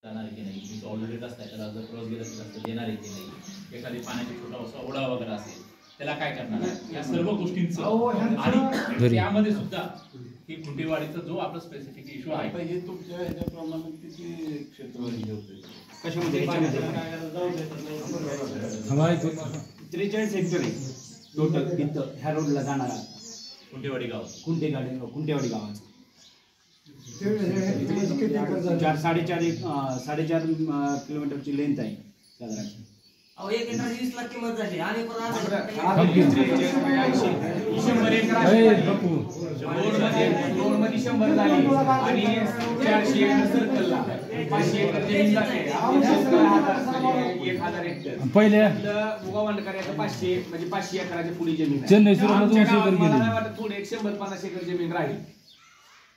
जाणार आहे की नाही, तुमचं ऑलरेडी रस्ता आहे त्याला जर क्रॉस गेलं तर रस्ता देणार आहे की नाही, एखादी पाण्याची छोटा ओढा वगैरे असेल त्याला काय करणार, या सर्व गोष्टींचं आणि त्यामध्ये सुद्धा ही खुंटेवाडीचा जो आपला स्पेसिफिक इश्यू आहे हे तुमच्या ह्याच्याप्रमाणे किती क्षेत्र हे होते कशामध्ये 43 हेक्टर आहे टोटल इथं ह्या रोडला जाणारा खुंटेवाडी गाव, खुंटेवाडी गावाचं 4.5 किलोमीटरची लेंथ आहे साधारण. अहो 1 एकर 20 लाख किंमत झाली आणि रोड मध्ये 100 झाली आणि 400 एकर सर्कलला 500 एकर जमीन जाते 1000 हेक्टर पहिले उगावंडकरांचं 500 म्हणजे 500 एकराची पुढी जमीन आहे. चेन्नई सुरतला 200 एकर गेली. मला नाही वाटत पुढे 150 एकर जमीन राहील.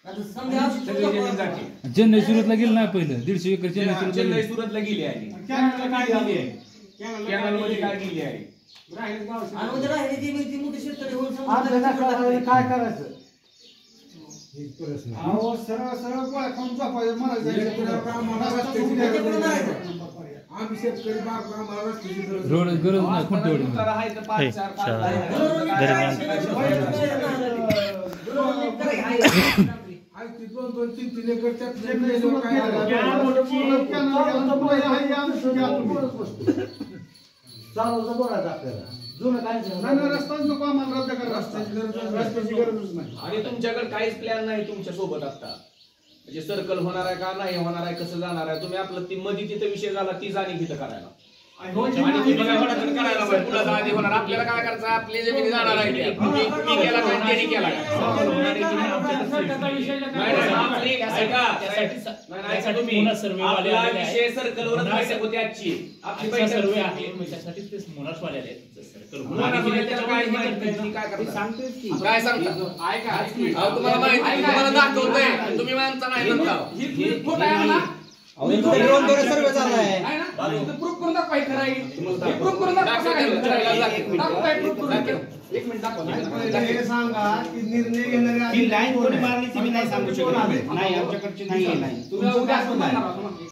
सगळी जमीन जाते. चेन्नई सुरतला गेली नाही पहिलं 150 एकर चेन्नई सुरतला गेली आहे. काय गेली आहे कॅनल मध्ये काय गेली आहे काय करायचं सरळ सरळ गोळ्या खाऊन झोपायचं मला आम्ही शेतकरी रोड गरज नाही खुंटेवाडी दोन 3 एकर चालवतं बोलायचं आपल्याला जुनं काय नाही रस्ताच नको आम्हाला रद्द करा रस्त्याची गरजच नाही. आणि तुमच्याकडे काहीच प्लॅन नाही तुमच्या सोबत आता म्हणजे सर्कल होणार आहे का नाही होणार आहे कसं जाणार आहे तुम्ही आपलं ती मध्ये तिथं विषय झाला ती जाणी तिथं करायला करायला आधी होणार आपल्याला काय करायचं आपली जमिनी जाणार आहे तुम्ही केला काय त्यांनी केला विषय सर्कलवरच बैठक होती आजची आपली सर्वे आहे त्याच्यासाठी ते मुनासवाले आले काय सांगता ऐका तुम्हाला माहिती तुम्हाला दाखवतोय तुम्ही मानता नाही म्हणता सर्वे झाला आहे प्रूफ करून दाखवा हे खरं आहे प्रूफ करून एक मिनिट दाखवा सांगा की निर्णय घेणारे लाईन कोणी मारली ती मी नाही सांगू शकत नाही आमच्याकडची नाही आहे लाईन तुम्ही उद्या